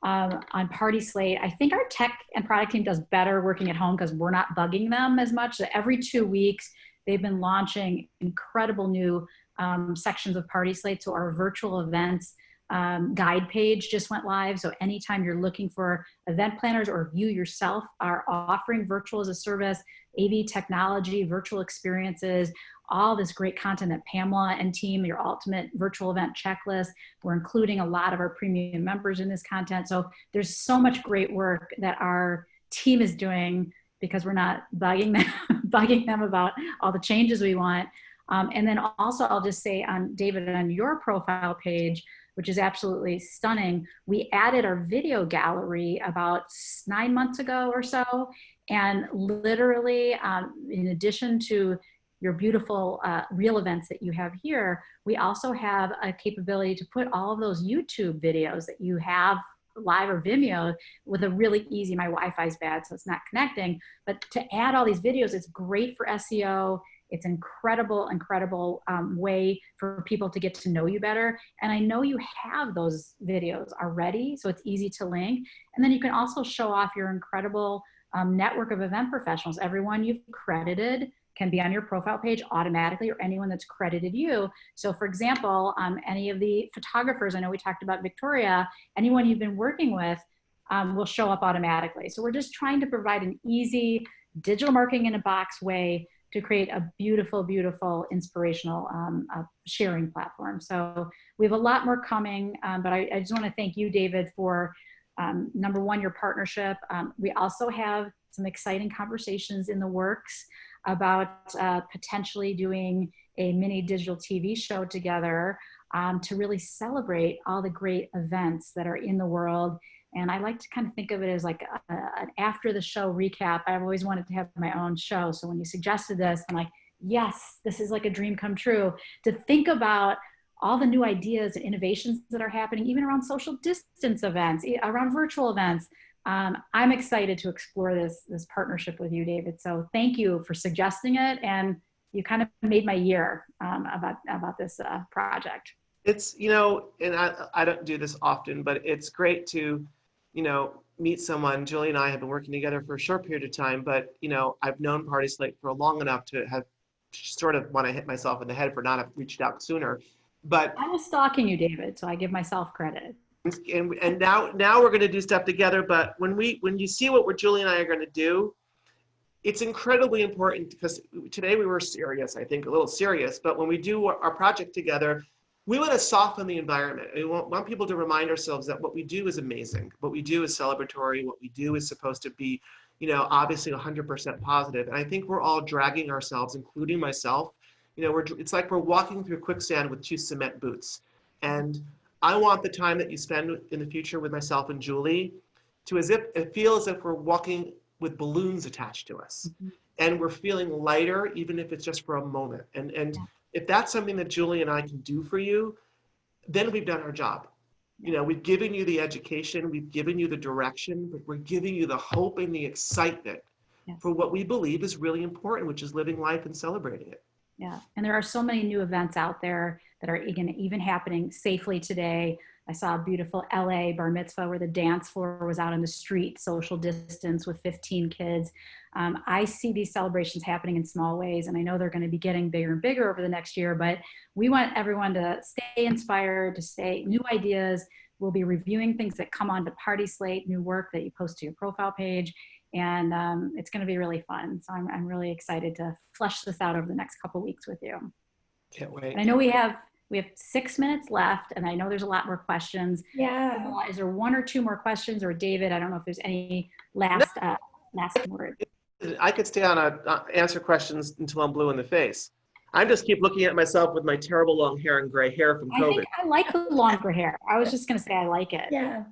On PartySlate, I think our tech and product team does better working at home because we're not bugging them as much. So every 2 weeks, they've been launching incredible new sections of PartySlate. So our virtual events guide page just went live. So anytime you're looking for event planners, or you yourself are offering virtual as a service, AV technology, virtual experiences, all this great content that Pamela and team, your ultimate virtual event checklist. We're including a lot of our premium members in this content. So there's so much great work that our team is doing because we're not bugging them about all the changes we want. And then also I'll just say David, on your profile page, which is absolutely stunning, we added our video gallery about 9 months ago or so. And literally, in addition to your beautiful real events that you have here, we also have a capability to put all of those YouTube videos that you have live or Vimeo with a really easy, my Wi-Fi is bad, so it's not connecting, but to add all these videos, it's great for SEO. It's incredible way for people to get to know you better. And I know you have those videos already, so it's easy to link. And then you can also show off your incredible network of event professionals. Everyone you've credited can be on your profile page automatically, or anyone that's credited you. So for example, any of the photographers, I know we talked about Victoria, anyone you've been working with will show up automatically. So we're just trying to provide an easy digital marketing in a box way to create a beautiful, beautiful, inspirational sharing platform. So we have a lot more coming, but I just want to thank you, David, for number one, your partnership. We also have some exciting conversations in the works about potentially doing a mini digital TV show together to really celebrate all the great events that are in the world. And I like to kind of think of it as like an after the show recap. I've always wanted to have my own show. So when you suggested this, I'm like, yes, this is like a dream come true, to think about all the new ideas and innovations that are happening, even around social distance events, around virtual events. I'm excited to explore this partnership with you, David. So thank you for suggesting it. And you kind of made my year about this project. It's, and I don't do this often, but it's great to, meet someone. Julie and I have been working together for a short period of time, but, I've known PartySlate for long enough to have sort of want to hit myself in the head for not have reached out sooner. But I was stalking you, David, so I give myself credit. And now we're going to do stuff together. But when you see what Julie and I are going to do, it's incredibly important, because today we were serious, I think a little serious, but when we do our project together, we want to soften the environment. We want people to remind ourselves that what we do is amazing. What we do is celebratory. What we do is supposed to be, obviously 100% positive. And I think we're all dragging ourselves, including myself. It's like we're walking through quicksand with 2 cement boots. And I want the time that you spend in the future with myself and Julie to feel as if we're walking with balloons attached to us. Mm-hmm. And we're feeling lighter, even if it's just for a moment. And yeah. If that's something that Julie and I can do for you, then we've done our job. We've given you the education, we've given you the direction, but we're giving you the hope and the excitement for what we believe is really important, which is living life and celebrating it. Yeah, and there are so many new events out there that are even happening safely today. I saw a beautiful LA bar mitzvah where the dance floor was out on the street, social distance with 15 kids. I see these celebrations happening in small ways, and I know they're going to be getting bigger and bigger over the next year, but we want everyone to stay inspired, to stay new ideas. We'll be reviewing things that come onto PartySlate, new work that you post to your profile page, and it's going to be really fun. So I'm really excited to flesh this out over the next couple of weeks with you. Can't wait. And I know we have 6 minutes left, and I know there's a lot more questions. Yeah. Is there 1 or 2 more questions? Or David, I don't know if there's any last word. I could stay on answer questions until I'm blue in the face. I just keep looking at myself with my terrible long hair and gray hair from COVID. I think I like the longer hair. I was just going to say I like it. Yeah.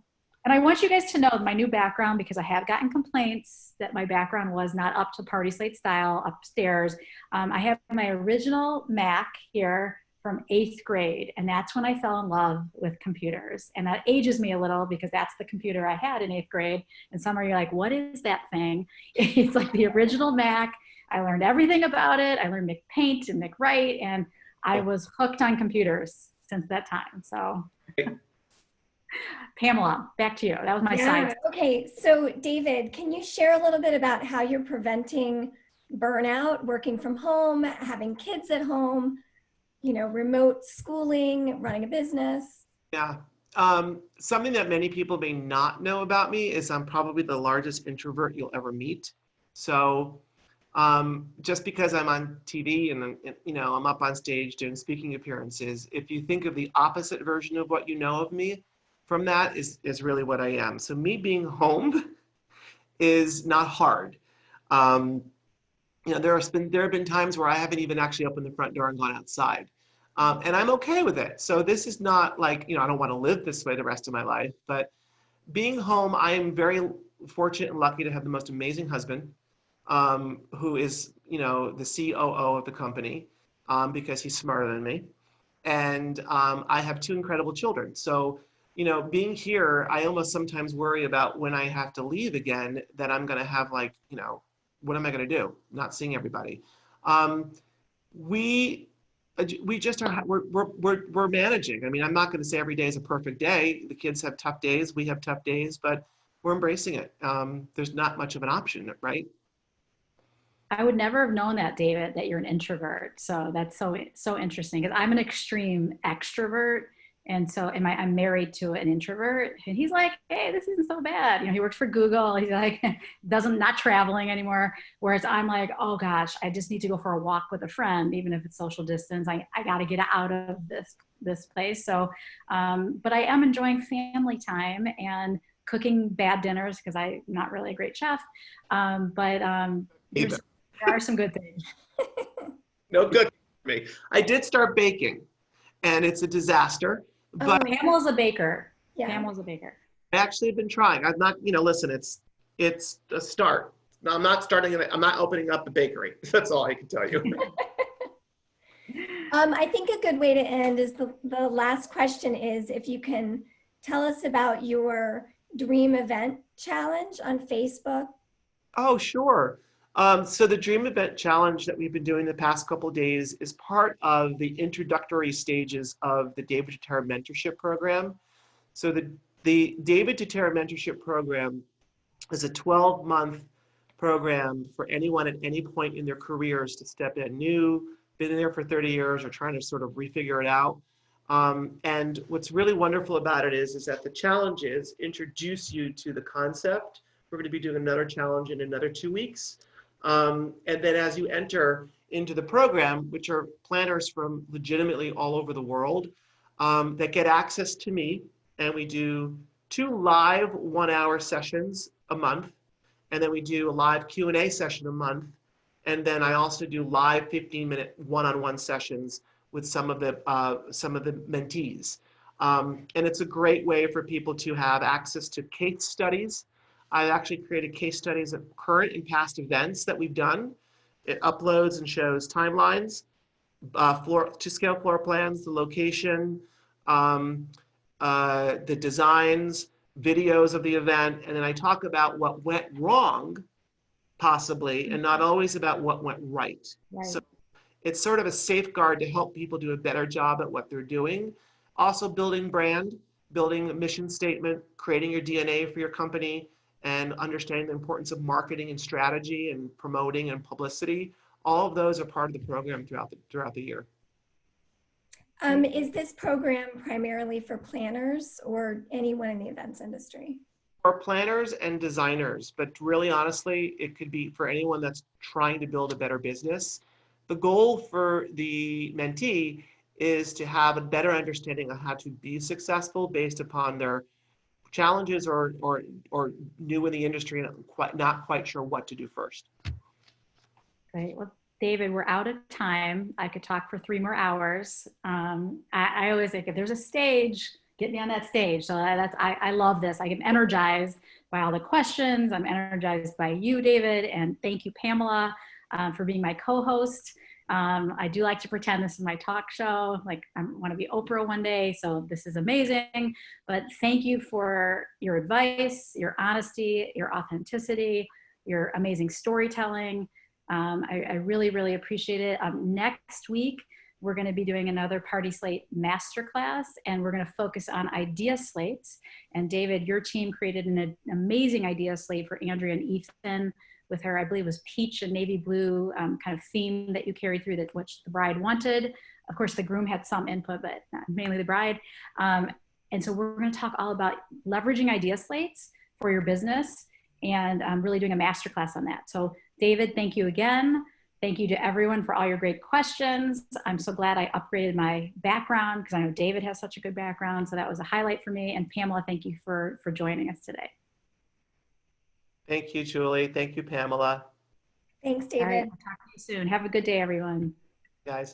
And I want you guys to know my new background, because I have gotten complaints that my background was not up to PartySlate style upstairs. I have my original Mac here from 8th grade. And that's when I fell in love with computers. And that ages me a little because that's the computer I had in 8th grade. And some of you are like, what is that thing? It's like the original Mac. I learned everything about it. I learned Make Paint and Make Write, and I was hooked on computers since that time. So Pamela, back to you. That was my side. Okay, so David, can you share a little bit about how you're preventing burnout, working from home, having kids at home, remote schooling, running a business? Yeah. Something that many people may not know about me is I'm probably the largest introvert you'll ever meet. So just because I'm on TV and I'm up on stage doing speaking appearances, if you think of the opposite version of what you know of me, from that is really what I am. So me being home is not hard. There have been times where I haven't even actually opened the front door and gone outside. And I'm okay with it. So this is not like, I don't want to live this way the rest of my life, but being home, I am very fortunate and lucky to have the most amazing husband, who is, the COO of the company, because he's smarter than me. And I have 2 incredible children. So, being here, I almost sometimes worry about when I have to leave again, that I'm going to have what am I going to do? Not seeing everybody. We just are, we're managing. I mean, I'm not going to say every day is a perfect day. The kids have tough days. We have tough days, but we're embracing it. There's not much of an option, right? I would never have known that, David, that you're an introvert. So that's so interesting, because I'm an extreme extrovert. And so I'm married to an introvert, and he's like, hey, this isn't so bad. He works for Google. He's like, not traveling anymore. Whereas I'm like, oh gosh, I just need to go for a walk with a friend, even if it's social distance. I got to get out of this place. So, but I am enjoying family time and cooking bad dinners, because I'm not really a great chef. But there are some good things. No cooking for me. I did start baking, and it's a disaster. But Pamela's a baker. Yeah. Pamela's a baker. I actually have been trying. I've not, listen, it's a start. Now, I'm not opening up a bakery. That's all I can tell you. I think a good way to end is the last question is if you can tell us about your Dream Event Challenge on Facebook. Oh, sure. So the Dream Event Challenge that we've been doing the past couple of days is part of the introductory stages of the David Tutera Mentorship Program. So the David Tutera Mentorship Program is a 12-month program for anyone at any point in their careers to step in new, been in there for 30 years or trying to sort of refigure it out. And what's really wonderful about it is that the challenges introduce you to the concept. We're going to be doing another challenge in another 2 weeks. And then as you enter into the program, which are planners from legitimately all over the world, that get access to me, and we do 2 live 1-hour sessions a month, and then we do a live Q&A session a month, and then I also do live 15-minute one-on-one sessions with some of the mentees. And it's a great way for people to have access to case studies. I actually created case studies of current and past events that we've done. It uploads and shows timelines, to-scale floor plans, the location, the designs, videos of the event, and then I talk about what went wrong, possibly, and not always about what went right. So it's sort of a safeguard to help people do a better job at what they're doing. Also building brand, building a mission statement, creating your DNA for your company, and understanding the importance of marketing and strategy and promoting and publicity. All of those are part of the program throughout the year. Is this program primarily for planners or anyone in the events industry? For planners and designers, but really honestly, it could be for anyone that's trying to build a better business. The goal for the mentee is to have a better understanding of how to be successful based upon their challenges or new in the industry and not quite sure what to do first. Great. Well, David, we're out of time. I could talk for 3 more hours. I always think if there's a stage, get me on that stage. So I love this. I get energized by all the questions. I'm energized by you, David, and thank you, Pamela, for being my co-host. I do like to pretend this is my talk show. Like I want to be Oprah one day, so this is amazing. But thank you for your advice, your honesty, your authenticity, your amazing storytelling. I really, really appreciate it. Next week, we're going to be doing another PartySlate masterclass, and we're going to focus on idea slates. And David, your team created an amazing idea slate for Andrea and Ethan with her, I believe it was peach and navy blue kind of theme that you carried through, that which the bride wanted. Of course, the groom had some input, but mainly the bride. And so we're going to talk all about leveraging idea slates for your business, and really doing a masterclass on that. So David, thank you again. Thank you to everyone for all your great questions. I'm so glad I upgraded my background because I know David has such a good background. So that was a highlight for me. And Pamela, thank you for joining us today. Thank you, Julie. Thank you, Pamela. Thanks, All right, David. we'll talk to you soon. Have a good day, everyone. Guys.